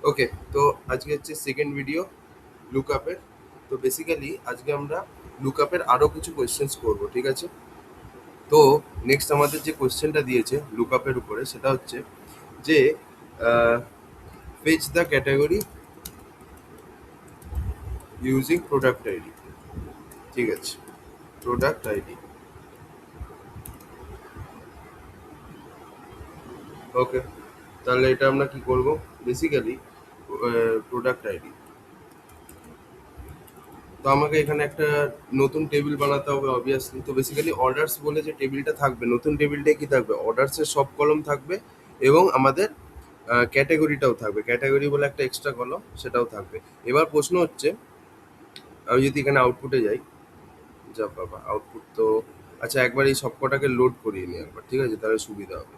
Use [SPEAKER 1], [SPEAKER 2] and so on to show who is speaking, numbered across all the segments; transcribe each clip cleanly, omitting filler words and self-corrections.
[SPEAKER 1] ওকে, তো আজকে হচ্ছে সেকেন্ড ভিডিও লুকআপের। তো বেসিক্যালি আজকে আমরা লুকআপের আরও কিছু কোয়েশ্চেন্স করব, ঠিক আছে? তো নেক্সট আমাদের যে কোয়েশ্চেনটা দিয়েছে লুকআপের উপরে সেটা হচ্ছে যে fetch the category using product ID. ঠিক আছে, প্রোডাক্ট আইডি। ওকে, তাহলে এটা আমরা কি করব? Basically product ID. তো আমাকে এখানে একটা নতুন টেবিল বানাতে হবে অবভিয়াসলি। তো বেসিক্যালি অর্ডারস বলে যে টেবিলটা থাকবে, নতুন টেবিলটায় কি থাকবে? অর্ডারসের সব কলম থাকবে এবং আমাদের ক্যাটাগরিটাও থাকবে। ক্যাটাগরি বলে একটা এক্সট্রা কলম সেটাও থাকবে। এবার প্রশ্ন হচ্ছে, আমি যদি এখানে আউটপুটে যাই, যা বাবা আউটপুট তো আচ্ছা, একবার এই সবকটাকে লোড করিয়ে নিই একবার, ঠিক আছে? তাহলে সুবিধা হবে।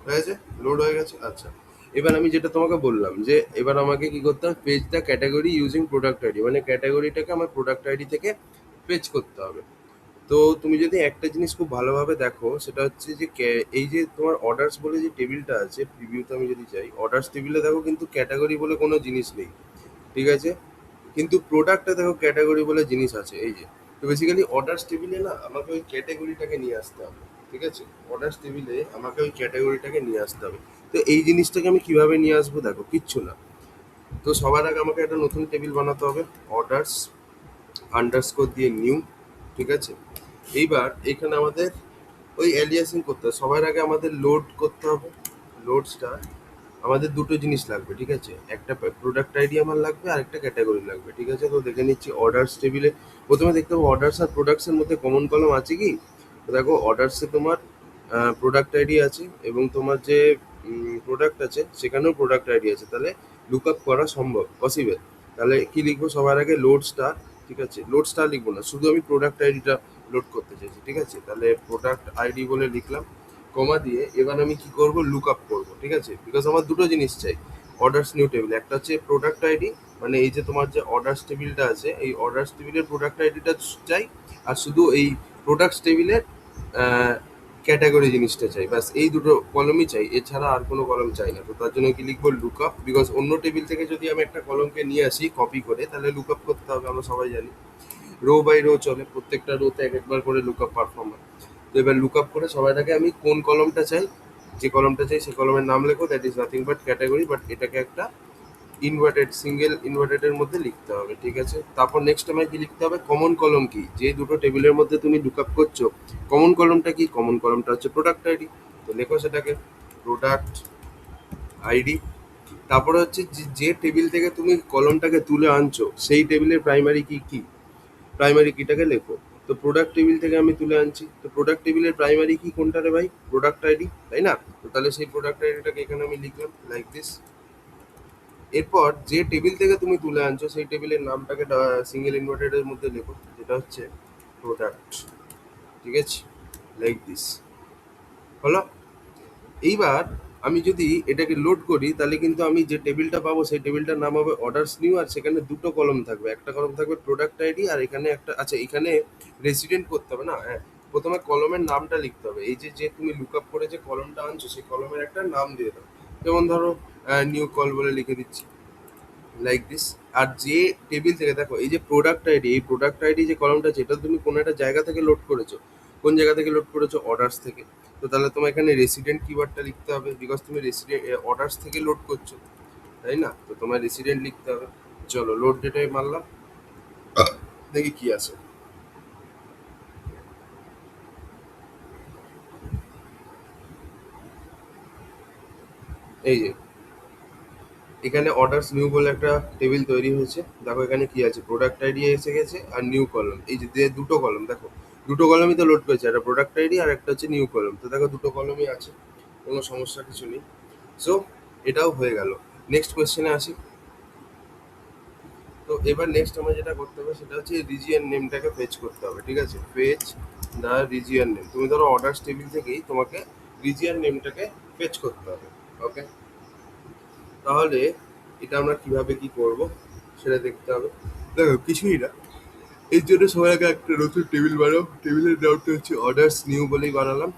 [SPEAKER 1] হয়েছে, লোড হয়ে গেছে। আচ্ছা, এবার আমি যেটা তোমাকে বললাম যে এবার আমাকে কি করতে হবে? Page the category using product ID, মানে ক্যাটাগরিটাকে আমার প্রোডাক্ট আইডি থেকে পেজ করতে হবে। তো তুমি যদি একটা জিনিস খুব ভালোভাবে দেখো, সেটা হচ্ছে যে এই যে তোমার অর্ডারস বলে যে টেবিলটা আছে, প্রিভিউতে আমি যদি যাই, অর্ডারস টেবিলে দেখো কিন্তু ক্যাটাগরি বলে কোনো জিনিস নেই, ঠিক আছে? কিন্তু প্রোডাক্টে দেখো ক্যাটাগরি বলে জিনিস আছে, এই যে। তো বেসিক্যালি অর্ডারস টেবিলে না আমাকে ওই ক্যাটাগরিটাকে নিয়ে আসতে হবে, ঠিক আছে? অর্ডারস টেবিলে আমাকে ওই ক্যাটাগরিটাকে নিয়ে আসতে হবে। তো এই জিনিসটাকে আমি কিভাবে নিয়ে আসবো? দেখো, কিচ্ছু না। তো সবার আগে আমাকে একটা নতুন টেবিল বানাতে হবে, অর্ডারস আন্ডারস্কোর দিয়ে নিউ, ঠিক আছে? এইবার এখানে আমাদের ওই অ্যালিয়াসিং করতে হবে। সবার আগে আমাদের লোড করতে হবে, লোড স্টার। আমাদের দুটো জিনিস লাগবে, ঠিক আছে? একটা প্রোডাক্ট আইডি আমার লাগবে আর একটা ক্যাটাগরি লাগবে, ঠিক আছে? তো দেখে নিচ্ছি অর্ডার্স টেবিলে। প্রথমে দেখতে হবে অর্ডার্স আর প্রোডাক্টসের মধ্যে কমন কলম আছে কি। তো দেখো অর্ডার্সে তোমার প্রোডাক্ট আইডি আছে এবং তোমার যে প্রোডাক্ট আছে সেখানেও প্রোডাক্ট আইডি আছে, তাহলে লুক আপ করা সম্ভব, পসিবল। তাহলে কি লিখবো? সবার আগে লোড স্টার, ঠিক আছে? লোড স্টার লিখবো না, শুধু আমি প্রোডাক্ট আইডিটা লোড করতে চাইছি, ঠিক আছে? তাহলে প্রোডাক্ট আইডি বলে লিখলাম, কমা দিয়ে। এবার আমি কি করব? লুক আপ করবো, ঠিক আছে? বিকজ আমার দুটো জিনিস চাই অর্ডার্স নিউ টেবিল। একটা হচ্ছে প্রোডাক্ট আইডি, মানে এই যে তোমার যে অর্ডার্স টেবিলটা আছে এই অর্ডার্স টেবিলের প্রোডাক্ট আইডিটা চাই, আর শুধু এই প্রোডাক্টস টেবিলের ক্যাটাগরি জিনিসটা চাই, ব্যাস এই দুটো কলমই চাই, এছাড়া আর কোনো কলম চাই না। তো তার জন্য কি লিখবো? Look up. বিকজ অন্য টেবিল থেকে যদি আমি একটা কলমকে নিয়ে আসি কপি করে, তাহলে লুক আপ করতে হবে, আমরা সবাই জানি। রো বাই রো চলে, প্রত্যেকটা রোতে এক একবার করে লুক আপ পারফর্ম হয়। তো এবার লুক আপ করে সবার আগে আমি কোন কলমটা চাই, যে কলমটা চাই সেই কলমের নাম লেখো, that is nothing but category, but এটাকে একটা ইনভার্টেড, সিঙ্গেল ইনভার্টেডের মধ্যে লিখতে হবে, ঠিক আছে? তারপর নেক্সট আমায় কি লিখতে হবে? কমন কলম কি, যে দুটো টেবিলের মধ্যে তুমি লুক আপ করছো কমন কলমটা কি? কমন কলমটা হচ্ছে প্রোডাক্ট আইডি। তো লেখো সেটাকে, প্রোডাক্ট আইডি। তারপরে হচ্ছে যে টেবিল থেকে তুমি কলমটাকে তুলে আনছো সেই টেবিলের প্রাইমারি কি কি, প্রাইমারি কিটাকে লেখো। তো প্রোডাক্ট টেবিল থেকে আমি তুলে আনছি, তো প্রোডাক্ট টেবিলের প্রাইমারি কি কোনটা রে ভাই? প্রোডাক্ট আইডি, তাই না? তো তাহলে সেই প্রোডাক্ট আইডিটাকে এখানে আমি লিখলাম লাইক দিস। এরপর যে টেবিল থেকে তুমি তুলে আনছো সেই টেবিলের নামটাকে সিঙ্গেল ইনভার্টেডের মধ্যে লেখো, যেটা হচ্ছে প্রোডাক্ট, ঠিক আছে? লাইক দিস, হলো? এইবার আমি যদি এটাকে লোড করি তাহলে কিন্তু আমি যে টেবিলটা পাবো সেই টেবিলটার নাম হবে অর্ডারস নিউ, আর সেখানে দুটো কলম থাকবে, একটা কলম থাকবে প্রোডাক্ট আইডি আর এখানে একটা, আচ্ছা এখানে রেসিডেন্ট করতে হবে না, হ্যাঁ। প্রথমে কলমের নামটা লিখতে হবে, এই যে যে তুমি লুক আপ করে যে কলমটা আনছো সেই কলমের একটা নাম দিয়ে দাও। যেমন ধরো নিউ কল বলে লিখে দিচ্ছি, লাইক দিস। আর যে টেবিল থেকে দেখো এই যে প্রোডাক্ট আইডি, এই প্রোডাক্ট আইডি যে কলমটা আছে এটা তুমি কোনো একটা জায়গা থেকে লোড করেছো। কোন জায়গা থেকে লোড করেছো? অর্ডার্স থেকে। তো তাহলে তোমার এখানে রেসিডেন্ট কিওয়ার্ডটা লিখতে হবে, বিকজ তুমি রেসিডেন্ট অর্ডার্স থেকে লোড করছো, তাই না? তো তোমার রেসিডেন্ট লিখতে হবে। চলো লোড ডেটায় মারলাম, দেখি কি আছে। এই যে এখানে অর্ডার্স নিউ বলে একটা টেবিল তৈরি হয়েছে। দেখো এখানে কি আছে? প্রোডাক্ট আইডি এসে গেছে আর নিউ কলম, এই যে দুটো কলম, দেখো দুটো কলমই তো লোড করেছে, একটা প্রোডাক্ট আইডি আর একটা হচ্ছে নিউ কলম। তো দেখো দুটো কলমই আছে, কোনো সমস্যা কিছু নেই। সো এটাও হয়ে গেল। নেক্সট কোয়েশ্চেনে আসি। তো এবার নেক্সট আমার যেটা করতে হবে সেটা হচ্ছে রিজিয়ন নেমটাকে ফেচ করতে হবে, ঠিক আছে? Fetch the region name. তুমি ধরো অর্ডার্স টেবিল থেকেই তোমাকে রিজিয়ন নেমটাকে ফেচ করতে হবে, ওকে? তাহলে এটা আমরা কিভাবে কি করব সেটা দেখতে হবে। দেখো কিছুই না, এর জন্য সবার আগে একটা নতুন টেবিল বানাও, টেবিলের নামটা হচ্ছে অর্ডার্স নিউ বলেই বানালাম।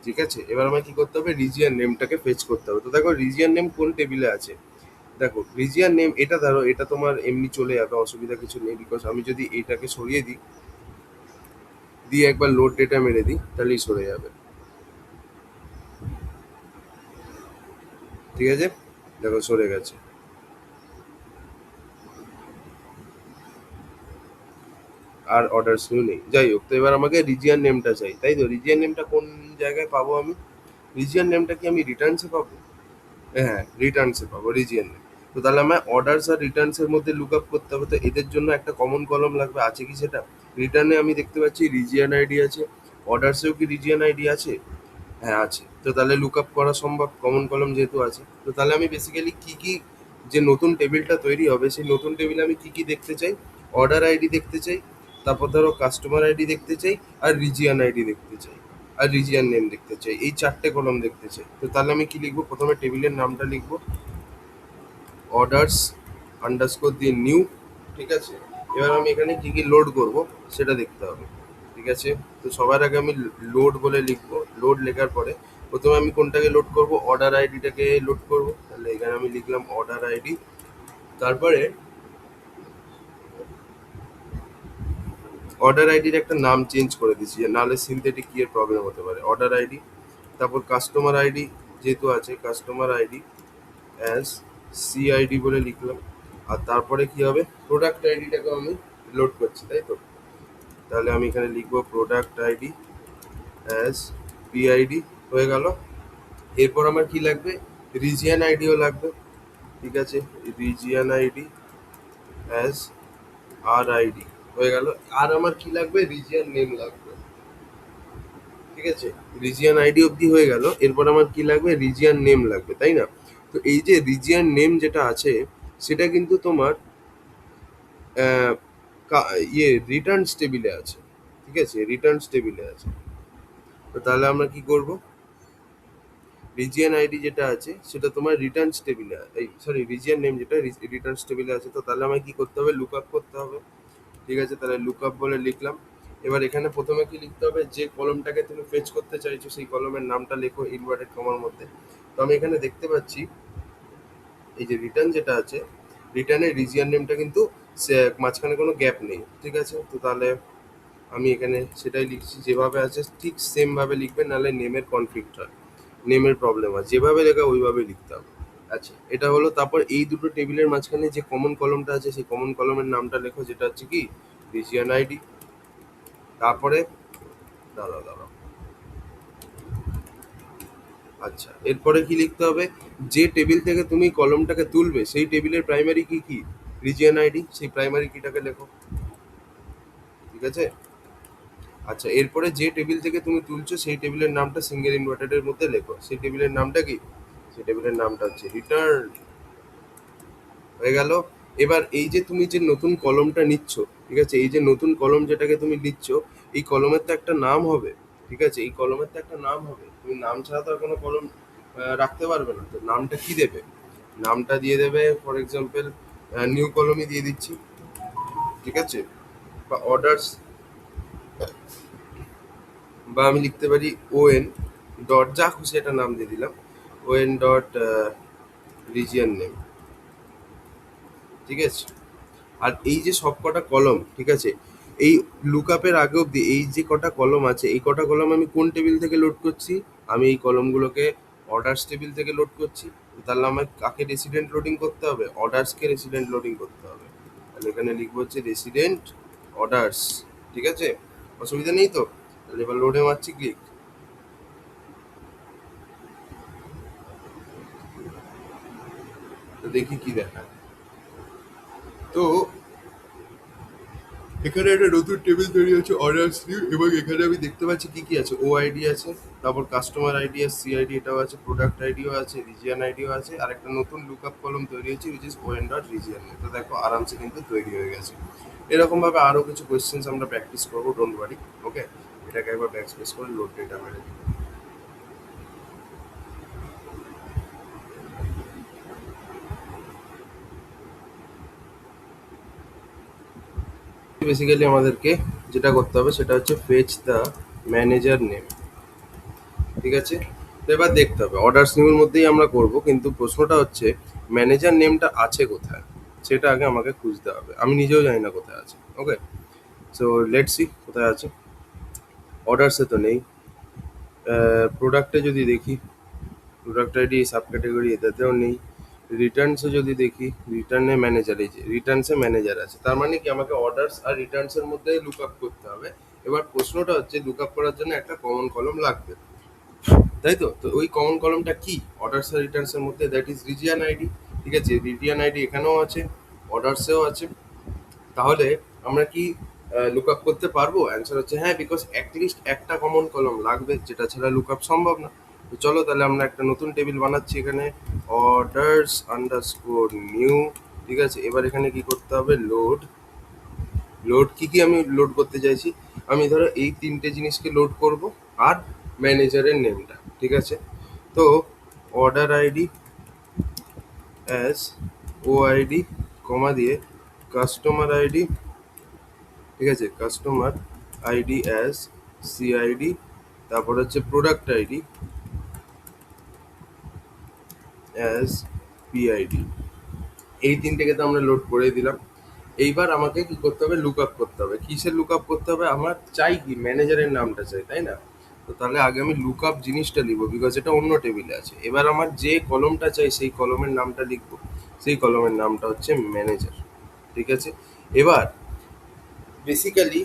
[SPEAKER 1] ঠিক আছে, এবার আমায় কি করতে হবে, রিজিয়ান নেমটাকে ফেচ করতে হবে। তো দেখো রিজিয়ান নেম কোন টেবিলে আছে, দেখো রিজিয়ান নেম এটা, ধরো এটা তোমার এমনি চলে যাবে, অসুবিধা কিছু নেই। বিকজ আমি যদি এটাকে সরিয়ে দিই, দিয়ে একবার লোড ডেটা মেরে দিই, তাহলেই সরে যাবে। ঠিক আছে, দেখো সরে গেছে, আর অর্ডার্স নিউ নেই। যাই হোক, তো এবার আমাকে রিজিয়ান নেমটা চাই, তাই তো? রিজিয়ান নেমটা কোন জায়গায় পাবো আমি? রিজিয়ান নেমটা কি আমি রিটার্নসে পাবো? হ্যাঁ, রিটার্নসে পাবো রিজিয়ান নেম। তো তাহলে আমার অর্ডার্স আর রিটার্নসের মধ্যে লুক আপ করতে হবে, তো এদের জন্য একটা কমন কলম লাগবে, আছে কি সেটা? রিটার্নে আমি দেখতে পাচ্ছি রিজিয়ান আইডি আছে, অর্ডার্সেও কি রিজিয়ান আইডি আছে? হ্যাঁ আছে, তো তাহলে লুক আপ করা সম্ভব, কমন কলম যেহেতু আছে। তো তাহলে আমি বেসিক্যালি কি কি, যে নতুন টেবিলটা তৈরি হবে সেই নতুন টেবিলে আমি কি কি দেখতে চাই? অর্ডার আইডি দেখতে চাই, তারপর ধরো কাস্টমার আইডি দেখতে চাই, আর রিজিয়ান আইডি দেখতে চাই, আর রিজিয়ান নেম দেখতে চাই, এই চারটে কলম দেখতে চাই। তো তাহলে আমি কি লিখবো, প্রথমে টেবিলের নামটা লিখবো অর্ডার্স আন্ডারস্কোর দিয়ে নিউ। ঠিক আছে, এবার আমি এখানে কি কি লোড করব সেটা দেখতে হবে। ঠিক আছে, তো সবার আগে আমি লোড বলে লিখবো। লোড লেখার পরে প্রথমে আমি কোনটাকে লোড করব, অর্ডার আইডিটাকে লোড করব। তাহলে এখানে আমি লিখলাম অর্ডার আইডি, তারপরে অর্ডার আইডির একটা নাম চেঞ্জ করে দিচ্ছি, যে নাহলে সিনথেটিক কি এর প্রবলেম হতে পারে। অর্ডার আইডি, তারপর কাস্টমার আইডি যেহেতু আছে, কাস্টমার আইডি অ্যাজ সিআইডি বলে লিখলাম। আর তারপরে কি হবে, প্রোডাক্ট আইডিটাকে আমি লোড করছি, তাই তো? তাহলে আমি এখানে লিখবো প্রোডাক্ট আইডি অ্যাজ পিআইডি, হয়ে গেল। এরপর আমার কি লাগবে, রিজিয়ান আইডিও লাগবে। ঠিক আছে, region ID as R ID, হয়ে গেল। আর আমার কি লাগবে, রিজিয়ান নেম লাগবে। ঠিক আছে, রিজিয়ান আইডি অবধি হয়ে গেল। এরপর আমার কি লাগবে, রিজিয়ান নেম লাগবে, তাই না? তো এই যে রিজিয়ান নেম যেটা আছে, সেটা কিন্তু তোমার আহ, রিটার্নস টেবিলে আছে। ঠিক আছে, রিটার্নস টেবিলে আছে। তো তাহলে আমরা কি করব, রিজিয়ন আইডি যেটা আছে সেটা তোমার রিটার্নস টেবিলে, এই সরি রিজিয়ন নেম যেটা রিটার্নস টেবিলে আছে। তো তাহলে আমায় কি করতে হবে, লুক আপ করতে হবে। ঠিক আছে, তাহলে লুক আপ বলে লিখলাম। এবার এখানে প্রথমে কি লিখতে হবে, যে কলমটাকে তুমি ফেচ করতে চাইছো সেই কলমের নামটা লেখো ইনভার্টেড কমার মধ্যে। তো আমি এখানে দেখতে পাচ্ছি এই যে রিটার্ন যেটা আছে, রিটার্নের রিজিয়ন নেমটা কিন্তু মাঝখানে কোনো গ্যাপ নেই। ঠিক আছে, তো তাহলে আমি এখানে সেটাই লিখছি, যেভাবে আছে ঠিক সেম ভাবে লিখবেন, নাহলে নেমের কনফ্লিক্ট হয়, নেমের প্রবলেম হয়। যেভাবে লেখা ওইভাবে লিখতে হবে। আচ্ছা, এটা হলো। তারপর এই দুটো টেবিলের মাঝখানে যে কমন কলমটা আছে সেই কমন কলমের নামটা লেখো, যেটা হচ্ছে কি রিজিয়ন আইডি। তারপরে দাঁড়াও দাঁড়াও, আচ্ছা এরপরে কি লিখতে হবে, যে টেবিল থেকে তুমি কলমটাকে তুলবে সেই টেবিলের প্রাইমারি কি কি, রিজিয়ন আইডি, সেই প্রাইমারি কিটাকে লেখো। ঠিক আছে, আচ্ছা এরপরে যে টেবিল থেকে তুমি তুলছো সেই টেবিলের নামটা সিঙ্গেল ইনভার্টেডের মধ্যে লেখো। সেই টেবিলের নামটা কি, সেই টেবিলের নামটা হচ্ছে রিটার্ন, হয়ে গেল। এবার এই যে তুমি যে নতুন কলমটা নিচ্ছ, ঠিক আছে, এই যে নতুন কলম যেটাকে তুমি নিচ্ছ, এই কলমের তো একটা নাম হবে। ঠিক আছে, এই কলমের তো একটা নাম হবে, তুমি নাম ছাড়া তো আর কোনো কলম রাখতে পারবে না। তো নামটা কি দেবে, নামটা দিয়ে দেবে ফর এক্সাম্পল নিউ কলমই দিয়ে দিচ্ছি। ঠিক আছে, বা অর্ডার্স, বা আমি লিখতে পারি ওএন ডট, যা খুশি একটা নাম দিয়ে দিলাম, ওএন ডট রিজিয়ন নেম। ঠিক আছে, আর এই যে সব কটা কলম, ঠিক আছে, এই লুকআপের আগে অব্দি এই যে কটা কলম আছে, এই কটা কলম আমি কোন টেবিল থেকে লোড করছি, আমি এই কলমগুলোকে অর্ডার্স টেবিল থেকে লোড করছি। তাহলে আমার কাকে রেসিডেন্ট লোডিং করতে হবে, অর্ডার্সকে রেসিডেন্ট লোডিং করতে হবে। তাহলে এখানে লিখবো হচ্ছে রেসিডেন্ট অর্ডার্স। ঠিক আছে, অসুবিধা নেই তো? তাহলে এবার লোডে মারছি ক্লিক, তো দেখি কি দেখায়। তো এখানে একটা নতুন টেবিল তৈরি হচ্ছে অর্ডার্স নিউ, এবং এখানে আমি দেখতে পাচ্ছি কি কি আছে, ও আইডি আছে, তারপর কাস্টমার আইডি আর সিআইডি এটাও আছে, প্রোডাক্ট আইডিও আছে, রিজিয়ন আইডিও আছে, আর একটা নতুন লুকআপ কলম তৈরি হয়েছে উইচ ইজ ওএন ডট রিজিয়ন। তো দেখো আরামসে কিন্তু তৈরি হয়ে গেছে। এরকম ভাবে আরো কিছু কোয়েশ্চেন্স আমরা প্র্যাকটিস করবো, ডোন্ট ওয়ারি। ওকে, এটাকে একবার ব্যাক স্পেস করে লোড ডেটা মেরে দিই। বেসিক্যালি আমাদেরকে যেটা করতে হবে সেটা হচ্ছে ফেচ দ্য ম্যানেজার নেম। ঠিক আছে, তো এবার দেখতে হবে অর্ডারস নিউর মধ্যেই আমরা করব, কিন্তু প্রশ্নটা হচ্ছে ম্যানেজার নেমটা আছে কোথায়, সেটা আগে আমাকে খুঁজতে হবে, আমি নিজেও জানি না কোথায় আছে। ওকে, সো লেটস সি কোথায় আছে। অর্ডারসে তো নেই, প্রোডাক্টে যদি দেখি প্রোডাক্ট আইডি সাব ক্যাটাগরি এটাতেও নেই, রিটার্নসে যদি দেখি রিটার্নে ম্যানেজার, এই যে রিটার্নসে ম্যানেজার আছে, তার মানে কি আমাকে অর্ডারস আর রিটার্নসের মধ্যে লুক আপ করতে হবে। এবার প্রশ্নটা হচ্ছে লুক আপ করার জন্য একটা কমন কলম লাগবে, তাই তো? তো ওই কমন কলমটা কি অর্ডারস আর রিটার্নস এর মধ্যে? That is region ID. ঠিক আছে, রিজিয়ান আইডি এখানেও আছে, অর্ডারসেও আছে। তাহলে আমরা কি লুক আপ করতে পারবো? অ্যান্সার হচ্ছে হ্যাঁ, বিকজ অ্যাটলিস্ট একটা কমন কলম লাগবে, যেটা ছাড়া লুক আপ সম্ভব না। তো চলো তাহলে আমরা একটা নতুন টেবিল বানাচ্ছি এখানে, অর্ডারস আন্ডারস্কোর নিউ। ঠিক আছে, এবার এখানে কি করতে হবে? লোড। লোড কি কি আমি লোড করতে চাইছি? আমি ধরো এই তিনটে জিনিসকে লোড করব, আর ম্যানেজারের নেমটা। ঠিক আছে, তো অর্ডার আইডি অ্যাজ ওআইডি কমা দিয়ে কাস্টমার আইডি, ঠিক আছে, কাস্টমার আইডি অ্যাজ সিআইডি, তারপর হচ্ছে প্রোডাক্ট আইডি অ্যাজ পিআইডি। এই তিনটেকে তো আমরা লোড করে দিলাম। এইবার আমাকে কি করতে হবে? লুক আপ করতে হবে। কিসের লুক আপ করতে হবে? আমার চাই কি? ম্যানেজারের নামটা চাই, তাই না? তো তাহলে আগে আমি লুক আপ জিনিসটা লিখবো, বিকজ এটা অন্য টেবিলে আছে। এবার আমার যে কলমটা চাই সেই কলমের নামটা লিখবো, সেই কলমের নামটা হচ্ছে ম্যানেজার। ঠিক আছে, এবার বেসিক্যালি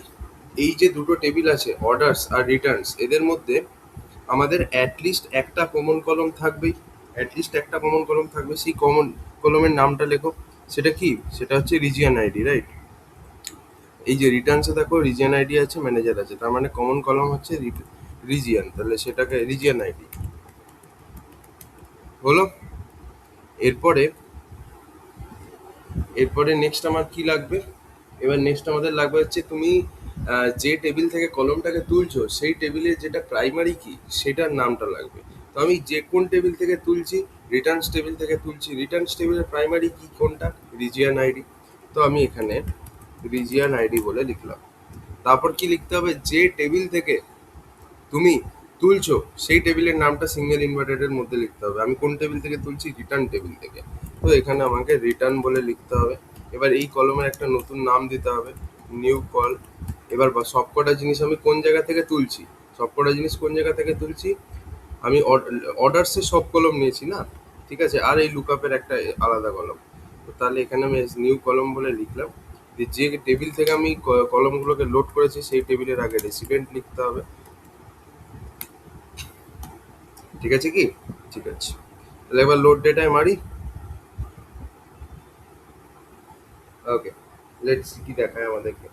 [SPEAKER 1] এই যে দুটো টেবিল আছে অর্ডারস আর রিটার্নস, এদের মধ্যে আমাদের অ্যাটলিস্ট একটা কমন কলম থাকবেই, অ্যাটলিস্ট একটা কমন কলম থাকবে। সেই কমন কলমের নামটা লেখো। সেটা কি? সেটা হচ্ছে রিজিয়ান আইডি, রাইট? এই যে রিটার্নসে দেখো রিজিয়ান আইডি আছে, ম্যানেজার আছে, তার মানে কমন কলম হচ্ছে রিজিয়ান, তাহলে সেটাকে রিজিয়ান আইডি হলো। এরপরে এরপরে নেক্সট আমার কি লাগবে? এবার নেক্সট আমাদের লাগবে হচ্ছে তুমি যে টেবিল থেকে কলমটাকে তুলছো সেই টেবিলের যেটা প্রাইমারি কি সেটার নামটা লাগবে। তো আমি যে কোন টেবিল থেকে তুলছি? রিটার্নস টেবিল থেকে তুলছি। রিটার্নস টেবিলের প্রাইমারি কি কোনটা? Region ID. তো আমি এখানে রিজিয়ান আইডি বলে লিখলাম। তারপর কি লিখতে হবে? যে টেবিল থেকে তুমি তুলছো সেই টেবিলের নামটা সিঙ্গেল ইনভার্টেডের মধ্যে লিখতে হবে। আমি কোন টেবিল থেকে তুলছি? রিটার্ন টেবিল থেকে। তো এখানে আমাকে রিটার্ন বলে লিখতে হবে। এবার এই কলমের একটা নতুন নাম দিতে হবে, নিউ কল। এবার সবকটা জিনিস আমি কোন জায়গা থেকে তুলছি? সবকটা জিনিস কোন জায়গা থেকে তুলছি? আমি অর্ডারসে সব কলম নিয়েছি না, ঠিক আছে, আর এই লুকআপের একটা আলাদা কলম। তো তাহলে এখানে আমি নিউ কলম বলে লিখলাম। যে টেবিল থেকে আমি কলমগুলোকে লোড করেছি সেই টেবিলের আগে রেসিডেন্ট লিখতে হবে। ঠিক আছে কি? ঠিক আছে, তাহলে এবার লোড ডেটায় মারি। ওকে, লেটস কি দেখায় আমাদেরকে।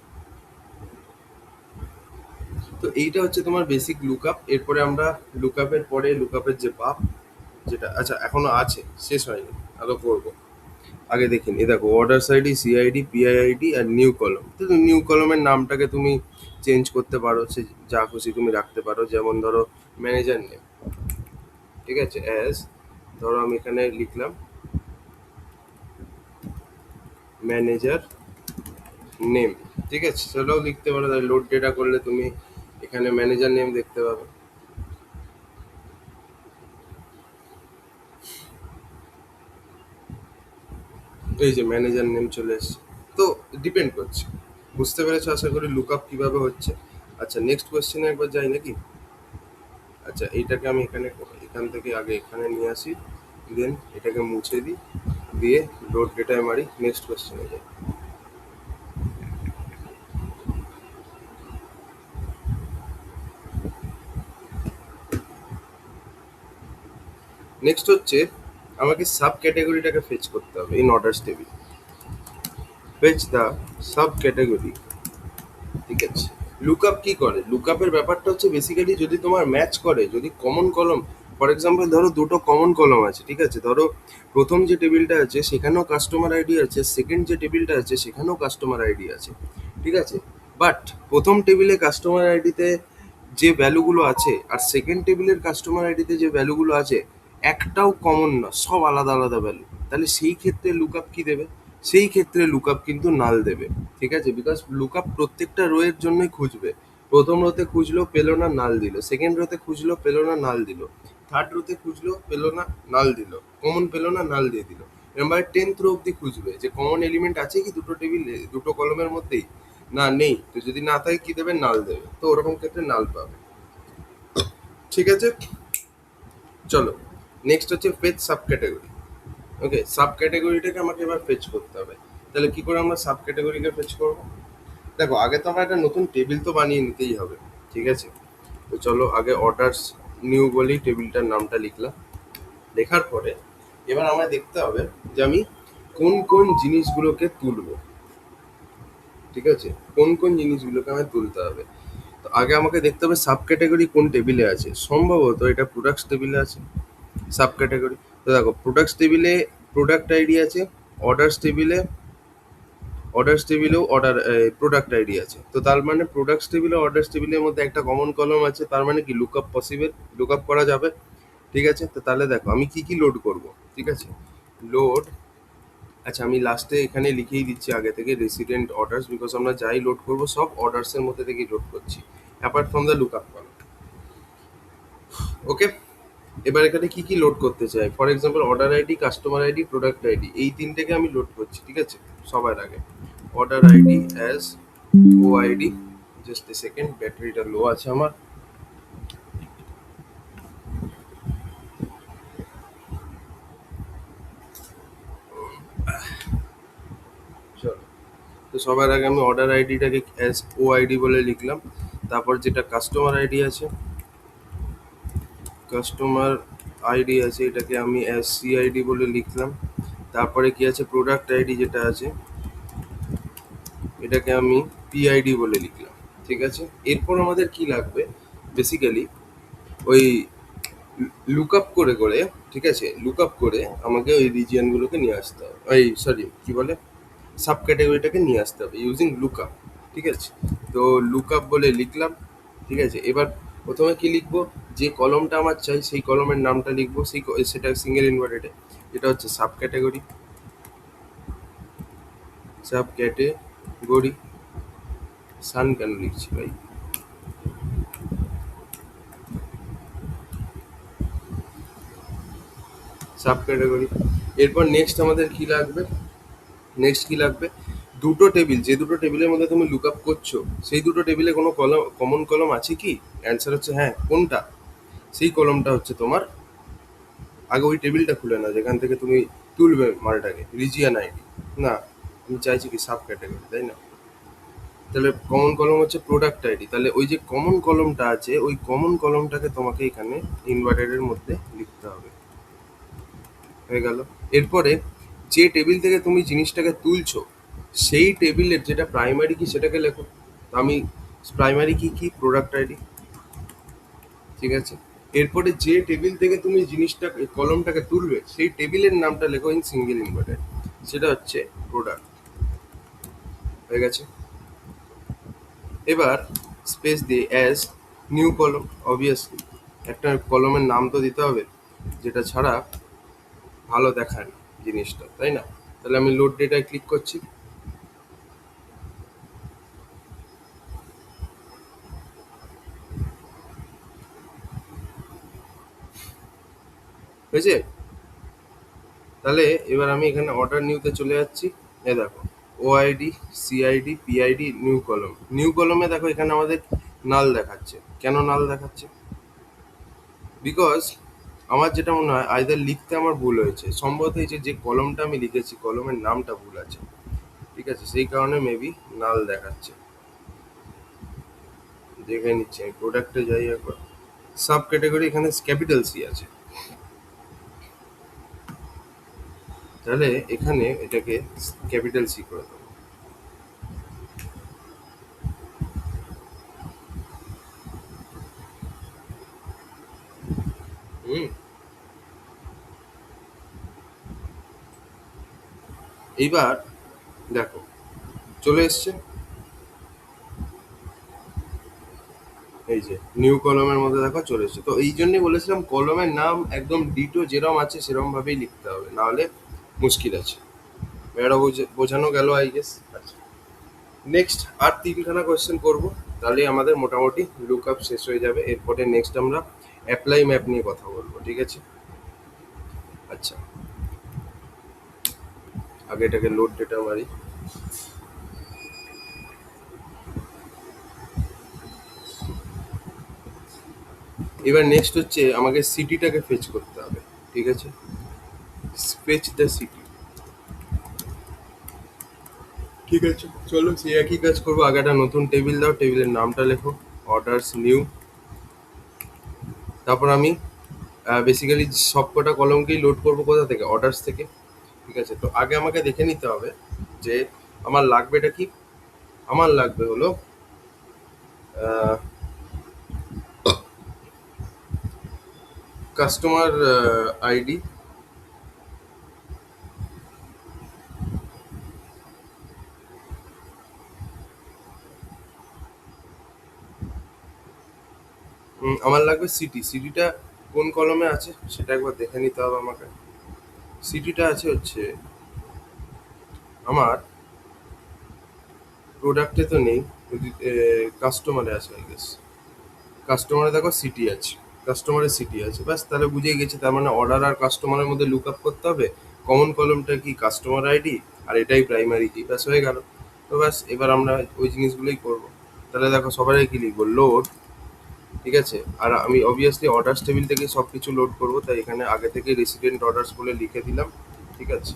[SPEAKER 1] তো এইটা হচ্ছে তোমার বেসিক লুকআপ। এরপরে আমরা লুকআপের পরে লুকআপের যে বাপ, যেটা আচ্ছা এখনো আছে, শেষ হয়নি, আরো করবো। আগে দেখিন, এই দেখো অর্ডার আইডি, সিআইডি, পিআইআইডি আর নিউ কলম। তো নিউ কলমের নামটাকে তুমি চেঞ্জ করতে পারো, সে যা খুশি তুমি রাখতে পারো। যেমন ধরো ম্যানেজার নেম, ঠিক আছে, অ্যাজ ধরো আমি এখানে লিখলাম ম্যানেজার নেম। ঠিক আছে, সেটাও লিখতে পারো। তাহলে লোড ডেটা করলে তুমি এখানে ম্যানেজার নেম দেখতে পাবে। এই যে ম্যানেজার নেম চলে এসছে। তো ডিপেন্ড করছে। বুঝতে পেরেছো আশা করি লুকআপ কিভাবে হচ্ছে। আচ্ছা নেক্সট কোয়েশ্চেনে একবার যাই নাকি? আচ্ছা এইটাকে আমি এখানে এখান থেকে আগে এখানে নিয়ে আসি, দেন এটাকে মুছে দিই, দিয়ে লোড ডেটায় মারি। নেক্সট কোয়েশ্চেনে যাই। নেক্সট হচ্ছে আমাকে সাব ক্যাটাগরিটাকে ফেচ করতে হবে in orders table. Fetch the sub category. ঠিক আছে, লুকআপ কি করে? লুকআপের ব্যাপারটা হচ্ছে বেসিক্যালি যদি তোমার ম্যাচ করে, যদি কমন কলম, ফর এক্সাম্পল ধরো দুটো কমন কলম আছে, ঠিক আছে, ধরো প্রথম যে টেবিলটা আছে সেখানেও কাস্টমার আইডি আছে, সেকেন্ড যে টেবিলটা আছে সেখানেও কাস্টমার আইডি আছে, ঠিক আছে, বাট প্রথম টেবিলে কাস্টমার আইডিতে যে ভ্যালুগুলো আছে আর সেকেন্ড টেবিলের কাস্টমার আইডিতে যে ভ্যালুগুলো আছে একটাও কমন না, সব আলাদা আলাদা ভ্যালু। তাহলে সেই ক্ষেত্রে লুকআপ কি দেবে? সেই ক্ষেত্রে লুকআপ কিন্তু নাল দেবে। ঠিক আছে, বিকজ লুকআপ প্রত্যেকটা রো এর জন্যই খুঁজবে। প্রথম রোতে খুঁজলো পেলো না, নাল দিল। সেকেন্ড রোতে খুঁজলো পেলো না, নাল দিল। থার্ড রোতে খুঁজলো পেলো না, নাল দিল। কমন পেলো না, নাল দিয়ে দিল। এবার 10th রো অব্দি খুঁজবে যে কমন এলিমেন্ট আছে কি দুটো টেবিলে, দুটো কলমের মধ্যেই। না নেই, তো যদি না থাকে কি দেবে, নাল দেবে। তো ওরকম ক্ষেত্রে নাল পাবে। ঠিক আছে, চলো নেক্সট হচ্ছে ফেচ সাব ক্যাটাগরি। ওকে, সাব ক্যাটাগরিটাকে আমাকে এবার ফেচ করতে হবে। তাহলে কি করে আমরা সাব ক্যাটাগরিকে ফেচ করবো? দেখো, আগে তো আমার একটা নতুন টেবিল তো বানিয়ে নিতেই হবে। ঠিক আছে, তো চলো আগে অর্ডারস নিউ বলেই টেবিলটার নামটা লিখলাম। লেখার পরে এবার আমায় দেখতে হবে যে আমি কোন কোন জিনিসগুলোকে তুলবো। ঠিক আছে, কোন কোন জিনিসগুলোকে আমায় তুলতে হবে। তো আগে আমাকে দেখতে হবে সাব ক্যাটাগরি কোন টেবিলে আছে। সম্ভবত এটা প্রোডাক্টস টেবিলে আছে সাব ক্যাটাগরি। তো দেখো, প্রোডাক্টস টেবিলে প্রোডাক্ট আইডি আছে, অর্ডার্স টেবিলে অর্ডার্স টেবিলেও প্রোডাক্ট আইডি আছে। তো তার মানে প্রোডাক্টস টেবিল ও অর্ডার্স টেবিলের মধ্যে একটা কমন কলম আছে, তার মানে কি লুকআপ পসিবল, লুকআপ করা যাবে। ঠিক আছে, তো তাহলে দেখো আমি কি কি লোড করব। ঠিক আছে, লোড, আচ্ছা আমি লাস্টে এখানে লিখেই দিচ্ছি আগে থেকে রেসিডেন্ট অর্ডার্স, বিকজ আমরা যাই লোড করব সব অর্ডার্সের মধ্যে থেকেই লোড করছি, অ্যাপার্ট ফ্রম দ্য লুকআপ কলম। ওকে, এবার এখানে কি কি লোড করতে চাই, for example order ID, customer ID, product ID, এই তিনটেকে আমি লোড করছি। ঠিক আছে, সবার আগে order ID as O ID. Just a second, ব্যাটারিটা লো আছে আমার। চলো, তো সবার আগে আমি অর্ডার আইডিটাকে অ্যাজ ও আইডি বলে লিখলাম। তারপর যেটা কাস্টমার আইডি আছে, কাস্টমার আইডি আছে, এটাকে আমি অ্যাজ সি আইডি বলে লিখলাম। তারপরে কি আছে, প্রোডাক্ট আইডি যেটা আছে, এটাকে আমি পিআইডি বলে লিখলাম। ঠিক আছে, এরপর আমাদের কি লাগবে, বেসিক্যালি ওই লুকআপ করে করে, ঠিক আছে, লুকআপ করে আমাকে ওই রিজিয়নগুলোকে নিয়ে আসতে হবে, ওই সরি কি বলে, সাব ক্যাটাগরিটাকে নিয়ে আসতে হবে ইউজিং লুকআপ। ঠিক আছে, তো লুকআপ বলে লিখলাম। ঠিক আছে, এবার প্রথমে কি লিখবো, যে কলমটা আমার চাই সেই কলমের নামটা লিখবো, সেটা সিঙ্গেল ইনভার্টেডে, এটা হচ্ছে সাব ক্যাটাগরি। সাব ক্যাটাগরি, সান কেন লিখছি ভাই, সাব ক্যাটাগরি। এরপর নেক্সট আমাদের কি লাগবে, নেক্সট কি লাগবে, দুটো টেবিল, যে দুটো টেবিলের মধ্যে তুমি লুক আপ করছো সেই দুটো টেবিলে কোনো কলম, কমন কলম আছে কি? অ্যান্সার হচ্ছে হ্যাঁ। কোনটা? সেই কলমটা হচ্ছে তোমার, আগে ওই টেবিলটা খুলে নাও যেখান থেকে তুমি তুলবে মালটাকে, রিজিয়ান আইডি। না, আমি চাইছি কি সাব ক্যাটাগরি, তাই না? তাহলে কমন কলম হচ্ছে প্রোডাক্ট আইডি, তাহলে ওই যে কমন কলমটা আছে ওই কমন কলমটাকে তোমাকে এখানে ইনভার্টেডের মধ্যে লিখতে হবে। হয়ে গেল। এরপরে যে টেবিল থেকে তুমি জিনিসটাকে তুলছো সেই টেবিলের যেটা প্রাইমারি কি সেটাকে লেখো। তো আমি প্রাইমারি কি কি, প্রোডাক্ট আইডি। ঠিক আছে, এরপরে যে টেবিল থেকে তুমি জিনিসটা কলমটাকে তুলবে সেই টেবিলের নামটা লেখো ইন সিঙ্গেল ইনভার্টেড, সেটা হচ্ছে প্রোডাক্ট। হয়ে গেছে। এবার স্পেস দিয়ে অ্যাজ নিউ কলম, অবভিয়াসলি একটা কলমের নাম তো দিতে হবে, যেটা ছাড়া ভালো দেখায় না জিনিসটা, তাই না? তাহলে আমি লোড ডেটায় ক্লিক করছি। হয়েছে? তাহলে এবার আমি এখানে অর্ডার নিউতে চলে যাচ্ছি। এ দেখো, ওআইডি, সিআইডি, পিআইডি, নিউ কলম। নিউ কলমে দেখো এখানে আমাদের নাল দেখাচ্ছে। কেন নাল দেখাচ্ছে? বিকজ আমার যেটা মনে হয় আইদার লিখতে আমার ভুল হয়েছে, সম্ভবত হয়েছে যে কলমটা আমি লিখেছি কলমের নামটা ভুল আছে। ঠিক আছে, সেই কারণে মেবি নাল দেখাচ্ছে। দেখে নিচ্ছি আমি, প্রোডাক্টে যাই একবার। সাব ক্যাটাগরি এখানে ক্যাপিটাল সি আছে, তাহলে এখানে এটাকে ক্যাপিটাল সি করে দেবো। হুম, এইবার দেখো চলে এসছে, এই যে নিউ কলমের মধ্যে দেখো চলে এসছে। তো এই জন্যই বলেছিলাম কলমের নাম একদম ডিটো যেরম আছে সেরম ভাবেই লিখতে হবে, নাহলে মুশকিল আছে। এটা বোঝানো গেল আই গেস। আচ্ছা, নেক্সট আর তিনখানা কোয়েশ্চেন করবো, তাহলে আমাদের মোটামুটি লুক আপ শেষ হয়ে যাবে। এরপরে নেক্সট আমরা অ্যাপ্লাই ম্যাপ নিয়ে কথা বলবো, ঠিক আছে? আচ্ছা, আগে এটাকে লোড ডেটা মারি। এবার নেক্সট হচ্ছে আমাকে সিটিটাকে ফেচ করতে হবে, ঠিক আছে? ফেচ দ্য সিটি, ঠিক আছে? চলো সেই একই কাজ করবো। আগে একটা নতুন টেবিল দাও, টেবিলের নামটা লেখো অর্ডারস নিউ। তারপর আমি বেসিক্যালি সবকটা কলমকেই লোড করবো কোথা থেকে? অর্ডারস থেকে, ঠিক আছে? তো আগে আমাকে দেখে নিতে হবে যে আমার লাগবেটা কি। আমার লাগবে হলো কাস্টমার আইডি, আমার লাগবে সিটি। সিটিটা কোন কলমে আছে সেটা একবার দেখে নিতে হবে আমাকে। সিটিটা আছে হচ্ছে আমার প্রোডাক্টে তো নেই, কাস্টমারে আছে আই গেস। কাস্টমারে দেখো সিটি আছে, কাস্টমারের সিটি আছে, ব্যাস তাহলে বুঝেই গেছি। তার মানে অর্ডার আর কাস্টমারের মধ্যে লুক আপ করতে হবে। কমন কলমটা কি? কাস্টমার আইডি, আর এটাই প্রাইমারি কি, ব্যাস হয়ে গেল। তো ব্যাস এবার আমরা ওই জিনিসগুলোই করবো। তাহলে দেখো সবাই কি লিখবো? লোড, ঠিক আছে? আর আমি অবভিয়াসলি অর্ডার্স টেবিল থেকে সব কিছু লোড করবো, তাই এখানে আগে থেকে রেসিডেন্ট অর্ডার্স বলে লিখে দিলাম, ঠিক আছে?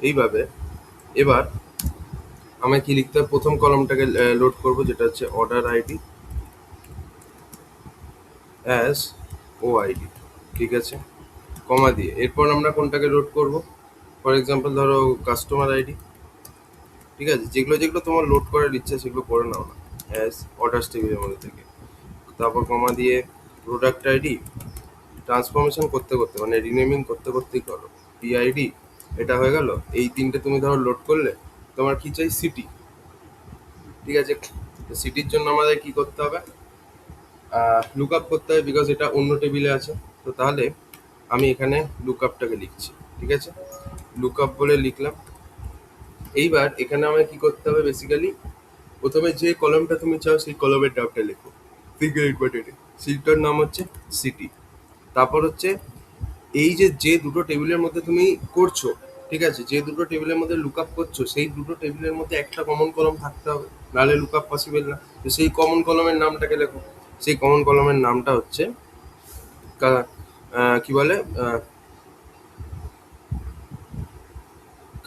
[SPEAKER 1] এইভাবে এবার আমায় কি লিখতে হবে? প্রথম কলমটাকে লোড করবো, যেটা হচ্ছে অর্ডার আইডি অ্যাজ ও আইডি, ঠিক আছে? কমা দিয়ে এরপর আমরা কোনটাকে লোড করব? ফর এক্সাম্পল ধরো কাস্টমার আইডি, ঠিক আছে? যেগুলো যেগুলো তোমার লোড করার ইচ্ছা সেগুলো করে নাও না, অ্যাজ অর্ডার্স টেবিলের মধ্যে থেকে। তারপর কমা দিয়ে প্রোডাক্ট আইডি, ট্রান্সফরমেশন করতে করতে মানে রিনেমিং করতে করতেই করো, পিআইডি। এটা হয়ে গেল। এই তিনটে তুমি ধরো লোড করলে। তোমার কি চাই? সিটি, ঠিক আছে? সিটির জন্য আমাদের কি করতে হবে? লুক আপ করতে হবে, বিকজ এটা অন্য টেবিলে আছে। তো তাহলে আমি এখানে লুক আপটাকে লিখছি, ঠিক আছে? লুক আপ বলে লিখলাম। এইবার এখানে আমায় কি করতে হবে? বেসিক্যালি প্রথমে যে কলমটা তুমি চাও সেই কলমের নামটা লেখো, সিঙ্গেল ইনভার্টেডে। সিটটার নাম হচ্ছে সিটি। তারপর হচ্ছে এই যে যে দুটো টেবিলের মধ্যে তুমি করছো, ঠিক আছে? যে দুটো টেবিলের মধ্যে লুক আপ করছো সেই দুটো টেবিলের মধ্যে একটা কমন কলম থাকতে হবে, নাহলে লুক আপ পসিবল না। তো সেই কমন কলমের নামটাকে লেখো। সেই কমন কলমের নামটা হচ্ছে কি বলে,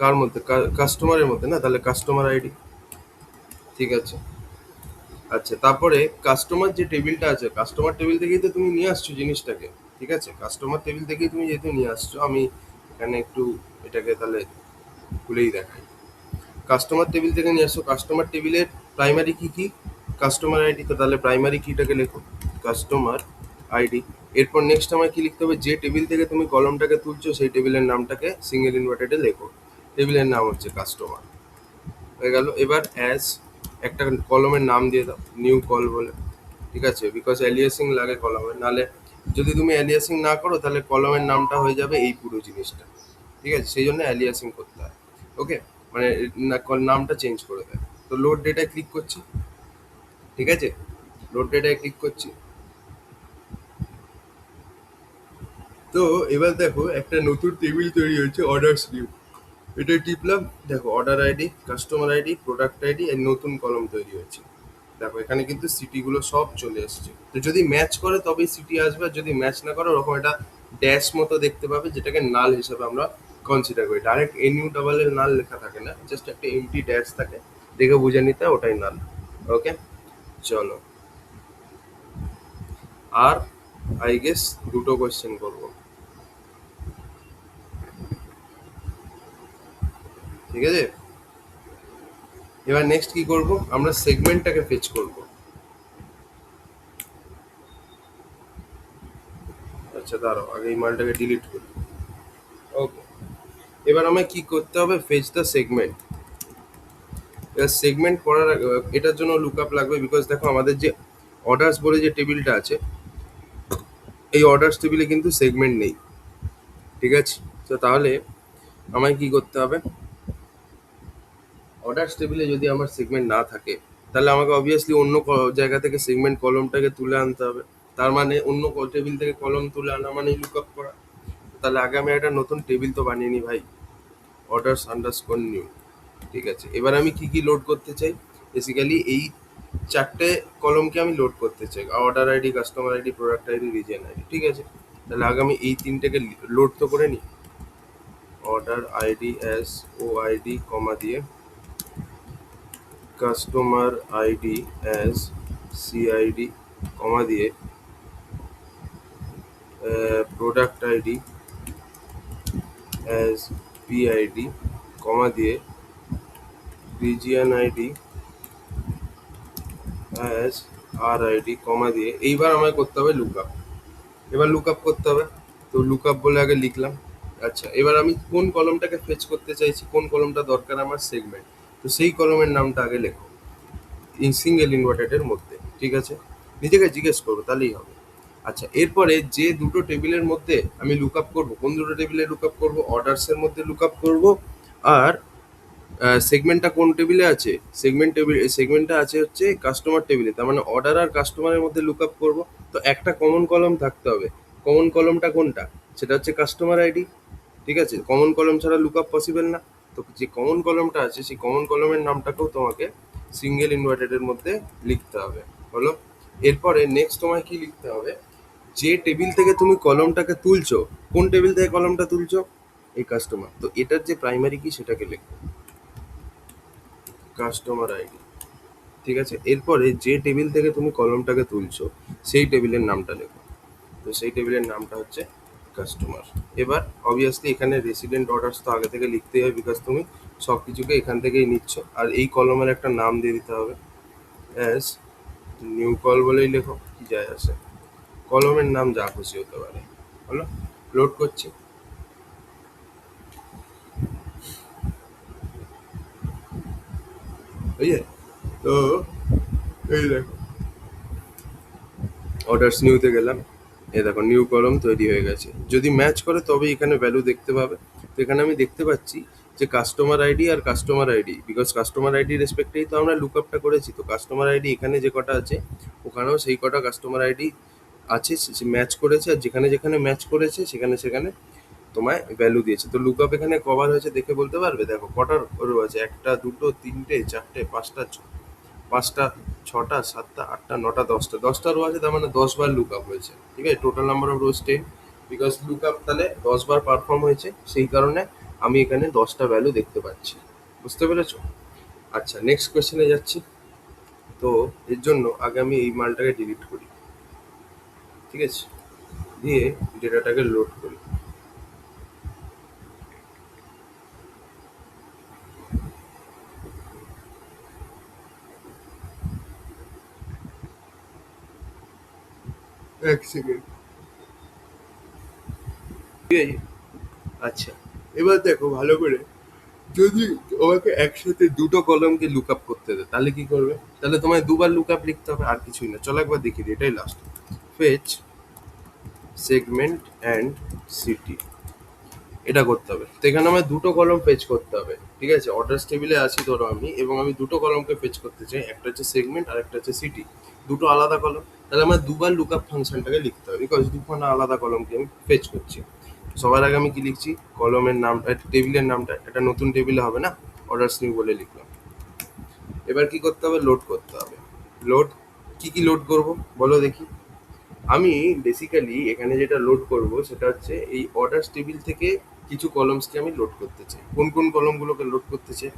[SPEAKER 1] কার মধ্যে? কাস্টমারের মধ্যে না? তাহলে কাস্টমার আইডি, ঠিক আছে? আচ্ছা, তারপরে কাস্টমার যে টেবিলটা আছে, কাস্টমার টেবিল থেকেই তো তুমি নিয়ে আসছো জিনিসটাকে, ঠিক আছে? কাস্টমার টেবিল থেকেই তুমি যেহেতু নিয়ে আসছো, আমি এখানে একটু এটাকে তাহলে খুলেই দেখাই। কাস্টমার টেবিল থেকে নিয়ে আসছো, কাস্টমার টেবিলের প্রাইমারি কি কি? Customer ID. তো তাহলে প্রাইমারি কিটাকে লেখো, কাস্টমার আইডি। এরপর নেক্সট আমার কি লিখতে হবে? যে টেবিল থেকে তুমি কলমটাকে তুলছো সেই টেবিলের নামটাকে সিঙ্গেল ইনভার্টেডে লেখো। টেবিলের নাম হচ্ছে কাস্টমার, হয়ে গেল। এবার অ্যাজ একটা কলমের নাম দিয়ে দাও, নিউ কল বলে, ঠিক আছে? বিকজ অ্যালিয়াসিং লাগে কলমের, নাহলে যদি তুমি অ্যালিয়াসিং না করো তাহলে কলমের নামটা হয়ে যাবে এই পুরো জিনিসটা, ঠিক আছে? সেই জন্য অ্যালিয়াসিং করতে হয়, ওকে? মানে নামটা চেঞ্জ করে দেয়। তো লোড ডেটায় ক্লিক করছি, ঠিক আছে? লোড ডেটায় ক্লিক করছি। তো এবার দেখো একটা নতুন টেবিল তৈরি হয়েছে, অর্ডারস নিউ। এটা টিপলাম, দেখো order ID, customer ID, product ID, এর নতুন কলম তৈরি হয়েছে। দেখো এখানে কিন্তু সিটিগুলো সব চলে এসছে। তো যদি ম্যাচ করে তবেই সিটি আসবে, আর যদি ম্যাচ না করে ওরকম একটা ড্যাশ মতো দেখতে পাবে, যেটাকে নাল হিসাবে আমরা কনসিডার করি। ডাইরেক্ট এনইউ ডাবল এর নাল লেখা থাকে না, জাস্ট একটা এমটি ড্যাশ থাকে, দেখে বুঝে নিতে হয় ওটাই নাল। ওকে, চলো। আর আই গেস দুটো কোয়েশ্চেন করবো, ঠিক আছে? এবার নেক্সট কি করব? আমরা সেগমেন্টটাকে ফেচ করব। আচ্ছা দাঁড়াও, আগে এই মালটাকে ডিলিট করি। ওকে, এবার আমায় কি করতে হবে? Fetch the segment. এবার সেগমেন্ট করার এটার জন্য লুকআপ লাগবে, বিকজ দেখো আমাদের যে অর্ডার্স বলে যে টেবিলটা আছে, এই অর্ডার্স টেবিলে কিন্তু সেগমেন্ট নেই, ঠিক আছে? তো তাহলে আমায় কি করতে হবে? অর্ডার্স টেবিলে যদি আমার সেগমেন্ট না থাকে, তাহলে আমাকে অবভিয়াসলি অন্য জায়গা থেকে সেগমেন্ট কলমটাকে তুলে আনতে হবে। তার মানে অন্য টেবিল থেকে কলম তুলে আনা মানেই লুক আপ করা। তাহলে আগে আমি একটা নতুন টেবিল তো বানিয়ে নিই ভাই, অর্ডার্স আন্ডারস্কোর নিউ। ঠিক আছে, এবার আমি কি কি লোড করতে চাই? বেসিক্যালি এই চারটে কলমকে আমি লোড করতে চাই, order ID, customer ID, product ID, region ID. ঠিক আছে, তাহলে আগে আমি এই তিনটেকে লোড তো করে নিই। অর্ডার আইডি অ্যাজ ও আইডি কমা দিয়ে, কাস্টমার আইডি অ্যাজ সিআইডি কমা দিয়ে, প্রোডাক্ট আইডি অ্যাজ পিআইডি কমা দিয়ে, region ID as R ID কমা দিয়ে। এইবার আমায় করতে হবে লুক আপ। এবার লুক আপ করতে হবে, তো লুক আপ বলে আগে লিখলাম। আচ্ছা, এবার আমি কোন কলমটাকে ফেচ করতে চাইছি, কোন কলমটা দরকার আমার সেগমেন্ট, তো সেই কলমের নামটা আগে লেখো সিঙ্গেল ইনভার্টেডের মধ্যে। ঠিক আছে, নিজেকে জিজ্ঞেস করবো তাহলেই হবে। আচ্ছা, এরপরে যে দুটো টেবিলের মধ্যে আমি লুক আপ করবো, কোন দুটো টেবিলে লুক আপ করবো? অর্ডার্সের মধ্যে লুক আপ করবো। আর সেগমেন্টটা কোন টেবিলে আছে? সেগমেন্টটা আছে হচ্ছে কাস্টমার টেবিলে। তার মানে অর্ডার আর কাস্টমারের মধ্যে লুক আপ করবো। তো একটা কমন কলম থাকতে হবে। কমন কলমটা কোনটা? সেটা হচ্ছে কাস্টমার আইডি। ঠিক আছে, কমন কলম ছাড়া লুক আপ পসিবল না। তো যে কমন কলমটা আছে সেই কমন কলমের নামটাকেও তোমাকে সিঙ্গেল ইনভার্টেডের মধ্যে লিখতে হবে। হলো? এরপরে নেক্সট তোমায় কি লিখতে হবে? যে টেবিল থেকে তুমি কলমটাকে তুলছো, কোন টেবিল থেকে কলমটা তুলছো? এই কাস্টমার। তো এটার যে প্রাইমারি কি সেটাকে লিখো, কাস্টমার আইডি। ঠিক আছে, এরপরে যে টেবিল থেকে তুমি কলমটাকে তুলছো সেই টেবিলের নামটা লেখো। তো সেই টেবিলের নামটা হচ্ছে কাস্টমার। এবার অবভিয়াসলি এখানে রেসিডেন্ট অর্ডার্স তো আগে থেকে লিখতেই হয়, বিকজ তুমি সব কিছুকে এখান থেকেই নিচ্ছ। আর এই কলমের একটা নাম দিয়ে দিতে হবে, অ্যাজ নিউ কল বলেই লেখো, কি যায় আসে, কলমের নাম যা খুশি হতে পারে। হলো? লোড করছি। বুঝলে? তো এই দেখো, অর্ডার্স নিউতে গেলাম, এ দেখো নিউ কলম তৈরি হয়ে গেছে। যদি ম্যাচ করে তবে এখানে ভ্যালু দেখতে পাবে। তো এখানে আমি দেখতে পাচ্ছি যে কাস্টমার আইডি আর customer ID, because customer ID রেসপেক্টেই তো আমরা লুক আপটা করেছি। তো কাস্টমার আইডি এখানে যে কটা আছে ওখানেও সেই কটা কাস্টমার আইডি আছে, ম্যাচ করেছে। আর যেখানে যেখানে ম্যাচ করেছে সেখানে সেখানে তোমায় ভ্যালু দিয়েছে। তো লুক আপ এখানে কভার হয়েছে দেখে বলতে পারবে? দেখো কটার রো আছে, একটা, দুটো, তিনটে, চারটে, পাঁচটা, পাঁচটা, ছটা, সাতটা, আটটা, নটা, দশটা, 10টা রো আছে। তার মানে 10 বার লুক আপ হয়েছে। ঠিক আছে, total number of rose 10, because look up তাহলে 10 বার পারফর্ম হয়েছে, সেই কারণে আমি এখানে 10টা ভ্যালু দেখতে পাচ্ছি। বুঝতে পেরেছো? আচ্ছা, নেক্সট কোয়েশ্চেনে যাচ্ছি। তো এর জন্য আগে আমি এই মালটাকে ডিলিট করি। ঠিক আছে, দিয়ে ডেটাটাকে লোড করি। এক সেকেন্ড। ঠিক আছে, আচ্ছা, এবার দেখো ভালো করে, যদি তোমাকে একসাথে দুটো কলমকে লুক আপ করতে দেয় তাহলে কি করবে? তাহলে তোমায় দুবার লুক আপ লিখতে হবে, আর কিছুই না। চলো একবার দেখিয়ে দিই, এটাই last. Fetch segment and city, এটা করতে হবে। তো এখানে আমার দুটো কলম ফেচ করতে হবে। ঠিক আছে, অর্ডার্স টেবিলে আছি ধরো আমি, এবং আমি দুটো কলমকে ফেচ করতে চাই, একটা হচ্ছে সেগমেন্ট আর একটা হচ্ছে সিটি, দুটো আলাদা কলম। তাহলে আমার দুবার লুক আপ ফাংশনটাকে লিখতে হবে, বিকজ দুখানা আলাদা কলমকে আমি ফেচ করছি। সবার আগে আমি কি লিখছি? কলমের নামটা, টেবিলের নামটা একটা নতুন টেবিলে হবে না, অর্ডার্স নিউ বলে লিখলাম। এবার কি করতে হবে? লোড করতে হবে। লোড, কি কি লোড করব বলো দেখি। আমি বেসিক্যালি এখানে যেটা লোড করব সেটা হচ্ছে এই অর্ডার্স টেবিল থেকে কিছু কলমসকে আমি লোড করতে চাই। কোন কোন কলমগুলোকে লোড করতে চাই?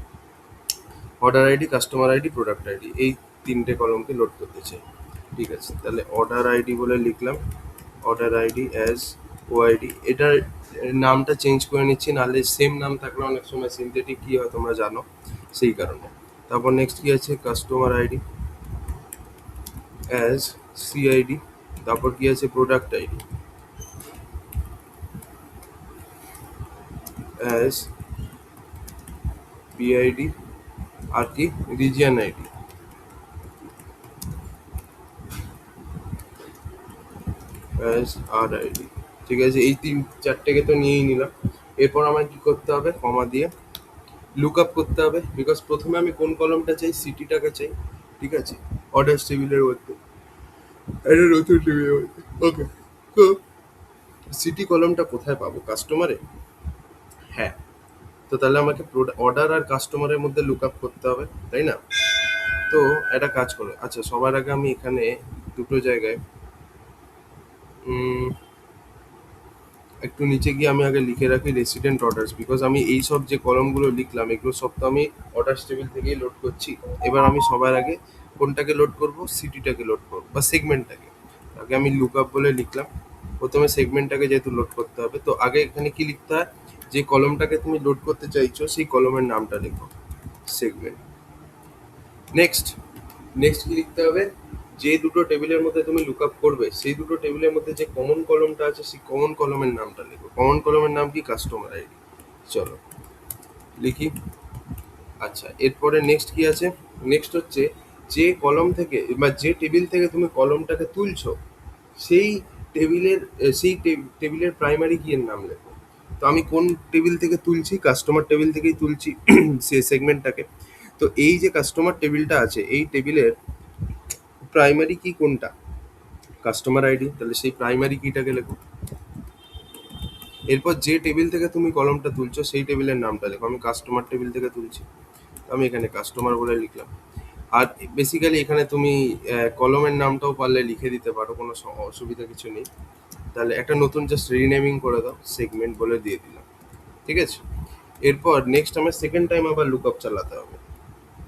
[SPEAKER 1] Order ID, customer ID, product ID, এই তিনটে কলমকে লোড করতে চাই। ঠিক আছে, তাহলে অর্ডার আইডি বলে লিখলাম, অর্ডার আইডি অ্যাজ ওআইডি। এটার নামটা চেঞ্জ করে নিচ্ছি, নাহলে সেম নাম থাকলে অনেক সময় সিনথেটিক কি হয় তোমরা জানো, সেই কারণে। তারপর নেক্সট কি আছে? Customer ID as CID. তারপর কি আছে? Product ID as PID. আর কি? Region ID as R ID. ঠিক আছে, এই চারটেকে তো নিয়েই নিলাম। এরপর আমার কি করতে হবে? কমা দিয়ে লুক আপ করতে হবে, বিকজ প্রথমে আমি কোন কলমটা চাই, সিটিটাকে চাই। ঠিক আছে, অর্ডার টেবিলের মধ্যে, একটা নতুন টেবিলের মধ্যে। ওকে, তো সিটি কলমটা কোথায় পাবো, কাস্টমারে? হ্যাঁ, তো তাহলে আমাকে অর্ডার আর কাস্টমারের মধ্যে লুক আপ করতে হবে, তাই না? তো একটা কাজ করো, আচ্ছা সবার আগে আমি এখানে দুটো জায়গায় উম, একটু নিচে গিয়ে আমি আগে লিখে রাখি রেসিডেন্ট অর্ডার্স, বিকজ আমি এই সব যে কলমগুলো লিখলাম এগুলো সব তো আমি অর্ডার্স টেবিল থেকেই লোড করছি। এবার আমি সবার আগে কোনটাকে লোড করব, সিটিটাকে লোড করবো বা সেগমেন্টটাকে। আগে আমি লুক আপ বলে লিখলাম, প্রথমে সেগমেন্টটাকে যেহেতু লোড করতে হবে, তো আগে এখানে কি লিখতে হয়, যে কলমটাকে তুমি লোড করতে চাইছো সেই কলমের নামটা লেখো, সেগমেন্ট। নেক্সট, নেক্সট কি লিখতে হবে, যে দুটো টেবিলের মধ্যে তুমি লুক আপ করবে সেই দুটো টেবিলের মধ্যে যে কমন কলমটা আছে সেই কমন কলমের নামটা লেখো। কমন কলমের নাম কি, কাস্টমার আইডি। চলো লিখি। আচ্ছা, এরপরে নেক্সট কি আছে, নেক্সট হচ্ছে যে কলম থেকে বা যে টেবিল থেকে তুমি কলমটাকে তুলছো সেই টেবিলের সেই টেবিলের প্রাইমারি কি এর নাম লেখো। তো আমি কোন টেবিল থেকে তুলছি, কাস্টমার টেবিল থেকেই তুলছি সে সেগমেন্টটাকে। তো এই যে কাস্টমার টেবিলটা আছে এই টেবিলের প্রাইমারি কি কোনটা, কাস্টমার আইডি, তাহলে সেই প্রাইমারি কিটাকে লেখো। এরপর যে টেবিল থেকে তুমি কলমটা তুলছো সেই টেবিলের নামটা লেখো। আমি কাস্টমার টেবিল থেকে তুলছি, আমি এখানে কাস্টমার বলে লিখলাম। আর বেসিক্যালি এখানে তুমি কলমের নামটাও পারলে লিখে দিতে পারো, কোনো অসুবিধা কিছু নেই। তাহলে একটা নতুন জাস্ট রিনেমিং করে দাও, সেগমেন্ট বলে দিয়ে দিলাম। ঠিক আছে, এরপর নেক্সট আমার সেকেন্ড টাইম আবার লুক আপ চালাতে হবে,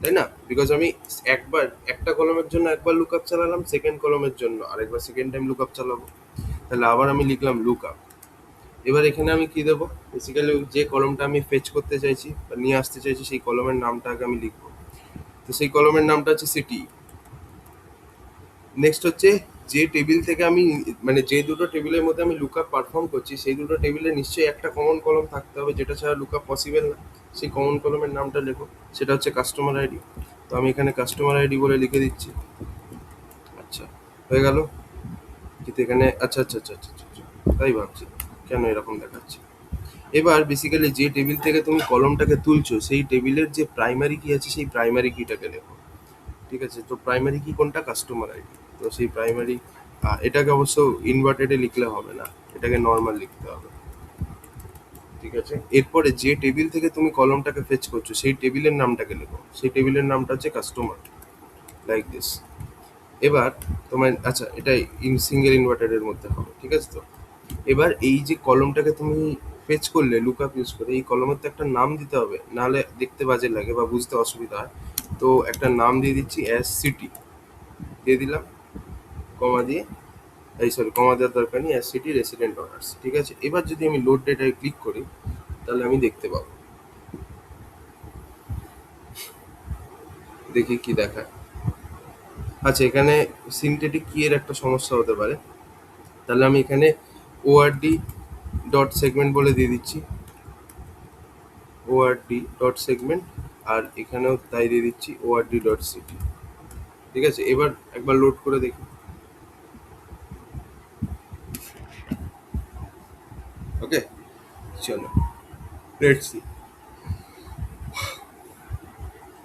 [SPEAKER 1] তাই না? বিকজ আমি একবার একটা কলমের জন্য একবার লুক আপ চালালাম, সেকেন্ড কলমের জন্য আরেকবার সেকেন্ড টাইম লুক আপ চালাবো। তাহলে আবার আমি লিখলাম লুক আপ। এবার এখানে আমি কি দেবো, বেসিক্যালি যে কলমটা আমি ফেচ করতে চাইছি বা নিয়ে আসতে চাইছি সেই কলমের নামটা আগে আমি লিখবো। তো সেই কলমের নামটা হচ্ছে সিটি। নেক্সট হচ্ছে যে টেবিল থেকে আমি, মানে যে দুটো টেবিলের মধ্যে আমি লুকআপ পারফর্ম করছি সেই দুটো টেবিলে নিশ্চয়ই একটা কমন কলম থাকতে হবে যেটা ছাড়া লুকআপ পসিবল না। সেই কমন কলমের নামটা লেখো, সেটা হচ্ছে কাস্টমার আইডি। তো আমি এখানে কাস্টমার আইডি বলে লিখে দিচ্ছি। আচ্ছা, হয়ে গেল। কিন্তু এখানে আচ্ছা আচ্ছা আচ্ছা আচ্ছা আচ্ছা, তাই ভাবছি কেন এরকম দেখাচ্ছে। এবার বেসিক্যালি যে টেবিল থেকে তুমি কলমটাকে তুলছো সেই টেবিলের যে প্রাইমারি কি আছে সেই প্রাইমারি কিটাকে লেখো। ঠিক আছে, তো প্রাইমারি কি কোনটা, কাস্টমার আইডি। তো সেই প্রাইমারি, এটাকে অবশ্য ইনভার্টেডে লিখলে হবে না, এটাকে নর্মাল লিখতে হবে। ঠিক আছে, এরপরে যে টেবিল থেকে তুমি কলমটাকে ফেচ করছো সেই টেবিলের নামটাকে লেখো, সেই টেবিলের নামটা হচ্ছে কাস্টমার, লাইক দিস। এবার তোমার আচ্ছা এটা সিঙ্গেল ইনভার্টেডের মধ্যে হবে, ঠিক আছে তো। এবার এই যে কলমটাকে তুমি ফেচ করলে লুকআপ ইউজ করে, এই কলমের তো একটা নাম দিতে হবে, নাহলে দেখতে বাজে লাগে বা বুঝতে অসুবিধা হয়। তো একটা নাম দিয়ে দিচ্ছি অ্যাস সিটি, দিয়ে দিলাম কমা দিয়ে, এই সরি কমা দেওয়ার দরকার নেই, অ্যাস সিটি রেসিডেন্ট অর্ডার্স। ঠিক আছে, এবার যদি আমি লোড ডেটায় ক্লিক করি তাহলে আমি দেখতে পাবো, দেখি কি দেখায়। আচ্ছা, এখানে সিনথেটিক কি এর একটা সমস্যা হতে পারে, তাহলে আমি এখানে ওআরডি ডট সেগমেন্ট বলে দিয়ে দিচ্ছি, ওআরডি ডট সেগমেন্ট। আর এখানেও তাই দিয়ে দিচ্ছি ওআরডি ডট সিটি। ঠিক আছে, এবার একবার লোড করে দেখি। ওকে, চলো লেটস সি।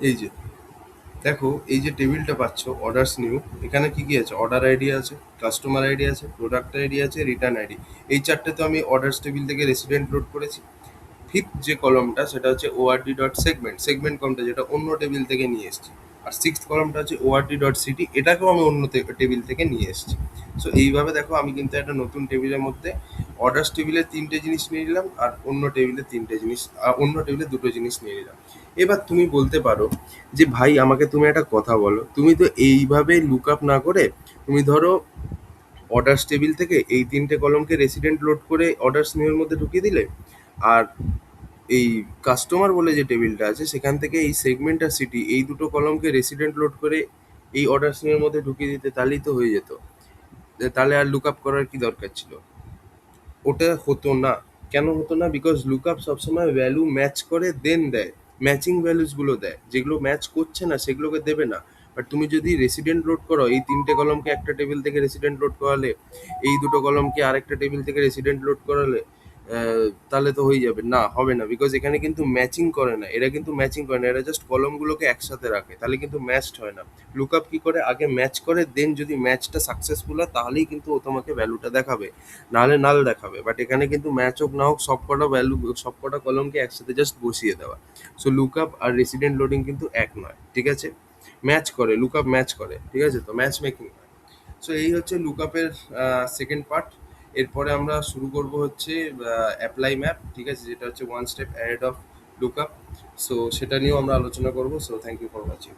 [SPEAKER 1] এই যে দেখো, এই যে টেবিলটা পাচ্ছ অর্ডারস নিউ, এখানে কি কি আছে, অর্ডার আইডি আছে, কাস্টমার আইডি আছে, প্রোডাক্ট আইডি আছে, রিটার্ন আইডি। এই চারটে তো আমি অর্ডারস টেবিল থেকে রেসিডেন্ট লোড করেছি। ফিফথ যে কলমটা সেটা হচ্ছে ওআরডি ডট সেগমেন্ট, সেগমেন্ট কলমটা যেটা অন্য টেবিল থেকে নিয়ে এসেছি। আর সিক্সথ কলমটা হচ্ছে ওআরডি ডট সিটি, এটাকেও আমি অন্য টেবিল থেকে নিয়ে এসেছি। সো এইভাবে দেখো আমি কিন্তু একটা নতুন টেবিলের মধ্যে অর্ডার্স টেবিলে তিনটে জিনিস নিয়ে নিলাম আর অন্য টেবিলে তিনটে জিনিস, অন্য টেবিলে দুটো জিনিস নিয়ে নিলাম। এবার তুমি বলতে পারো যে ভাই আমাকে তুমি একটা কথা বলো, তুমি তো এইভাবে লুক আপ না করে তুমি ধরো অর্ডার্স টেবিল থেকে এই তিনটে কলমকে রেসিডেন্ট লোড করে অর্ডার্স নিউয়ের মধ্যে ঢুকিয়ে দিলে, আর এই কাস্টমার বলে যে টেবিলটা আছে সেখান থেকে এই সেগমেন্ট আর সিটি এই দুটো কলমকে রেসিডেন্ট লোড করে এই অর্ডার এর মধ্যে ঢুকিয়ে দিতে, তাহলেই তো হয়ে যেত। তাহলে আর লুক আপ করার কি দরকার ছিল? ওটা হতো না। কেন হতো না? বিকজ লুক আপ সবসময় ভ্যালু ম্যাচ করে দেন দেয়, ম্যাচিং ভ্যালুসগুলো দেয়, যেগুলো ম্যাচ করছে না সেগুলোকে দেবে না। বাট তুমি যদি রেসিডেন্ট লোড করো, এই তিনটে কলমকে একটা টেবিল থেকে রেসিডেন্ট লোড করালে, এই দুটো কলমকে আরেকটা টেবিল থেকে রেসিডেন্ট লোড করালে, তাহলে তো হয়ে যাবে, না হবে না, বিকজ এখানে কিন্তু ম্যাচিং করে না, এরা কিন্তু ম্যাচিং করে না, এরা জাস্ট কলমগুলোকে একসাথে রাখে, তাহলে কিন্তু ম্যাচড হয় না। লুকআপ কি করে, আগে ম্যাচ করে, দেন যদি ম্যাচটা সাকসেসফুল হয় তাহলেই কিন্তু ও তোমাকে ভ্যালুটা দেখাবে, নাহলে নাল দেখাবে। বাট এখানে কিন্তু ম্যাচ হোক না হোক সব কটা ভ্যালু, সব কটা কলমকে একসাথে জাস্ট বসিয়ে দেওয়া। সো লুকআপ আর রেসিডেন্ট লোডিং কিন্তু এক নয়, ঠিক আছে? ম্যাচ করে, লুকআপ ম্যাচ করে, ঠিক আছে, তো ম্যাচ মেকিং। সো এই হচ্ছে লুকআপের সেকেন্ড পার্ট। এরপরে আমরা শুরু করব হচ্ছে অ্যাপ্লাই ম্যাপ, ঠিক আছে, যেটা হচ্ছে one step ahead of lookup. So সেটা নিয়েও আমরা আলোচনা করব। So thank you for watching.